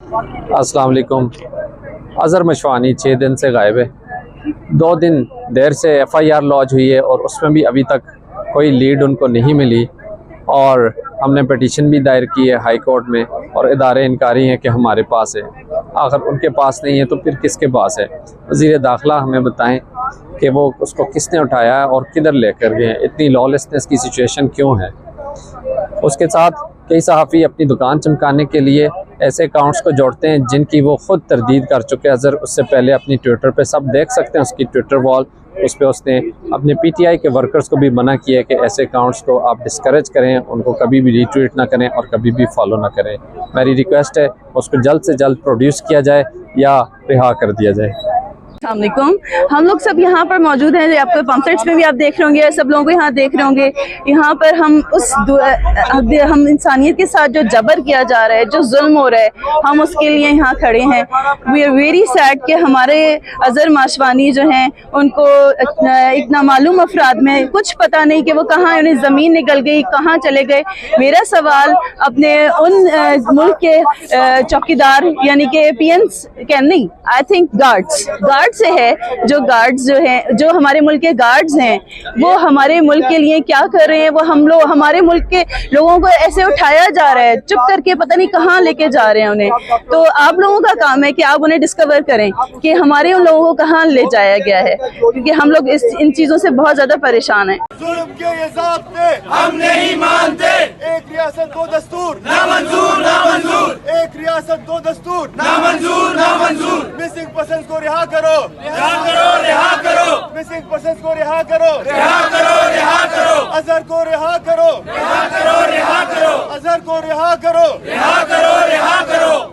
अस्सलाम वालेकुम। अज़हर मशवानी 6 दिन से गायब है। 2 दिन देर से FIR लॉन्च हुई है और उसमें भी अभी तक कोई लीड उनको नहीं मिली और हमने पिटीशन भी दायर की है हाई कोर्ट में और इदारे इनकारी हैं कि हमारे पास है। अगर उनके पास नहीं है तो फिर किसके पास है? वज़ीर दाखिला हमें बताएं कि वो उसको किसने उठाया है और किधर लेकर गए हैं, इतनी लॉलेसनेस की सिचुएशन क्यों है। उसके साथ कई सहाफ़ी अपनी दुकान चमकाने के लिए ऐसे अकाउंट्स को जोड़ते हैं जिनकी वो ख़ुद तरदीद कर चुके हैं। अज़हर उससे पहले अपनी ट्विटर पे सब देख सकते हैं उसकी ट्विटर वॉल, उस पर उसने अपने PTI के वर्कर्स को भी मना किया है कि ऐसे अकाउंट्स को आप डिस्करेज करें, उनको कभी भी रीट्वीट ना करें और कभी भी फॉलो ना करें। मेरी रिक्वेस्ट है उसको जल्द से जल्द प्रोड्यूस किया जाए या रिहा कर दिया जाए। अस्सलामुअलैकुम, हम लोग सब यहाँ पर मौजूद हैं। आपको पंपलेट्स में भी आप देख रहे होंगे, सब लोगों को यहाँ देख रहे होंगे। यहाँ पर हम इंसानियत के साथ जो जबर किया जा रहा है, जो जुल्म हो रहा है, हम उसके लिए यहाँ खड़े हैं। वी आर वेरी सैड कि हमारे अज़हर मशवानी जो हैं उनको एक नामालूम अफराद में कुछ पता नहीं कि वो कहाँ, उन्हें ज़मीन निकल गई, कहाँ चले गए। मेरा सवाल अपने उन मुल्क के चौकीदार यानी कि PNs क्या नहीं, आई थिंक गार्ड्स से है, जो गार्ड्स जो हैं, जो हमारे मुल्क के गार्ड्स हैं, वो हमारे मुल्क के लिए क्या कर रहे हैं। वो हम लोग, हमारे मुल्क के लोगों को ऐसे उठाया जा रहा है, चुप करके पता नहीं कहाँ लेके जा रहे हैं उन्हें। तो आप लोगों का काम है कि आप उन्हें डिस्कवर करें कि हमारे उन लोगों को कहाँ ले जाया गया है, क्योंकि हम लोग इन चीजों से बहुत ज्यादा परेशान हैं। जुल्म के ये ज़ाब्ते हम नहीं मानते। एक रियासत दो दस्तूर नामंजूर नामंजूर। एक रियासत दो दस्तूर नामंजूर नामंजूर। मिसिंग पर्सन्स को रिहा करो, रिहा करो, रिहा करो। मिसिंग पर्सन्स को रिहा करो, रिहा करो, रिहा करो। अज़हर को रिहा करो, रिहा करो, रिहा करो। अज़हर को रिहा करो, रिहा करो, रिहा करो।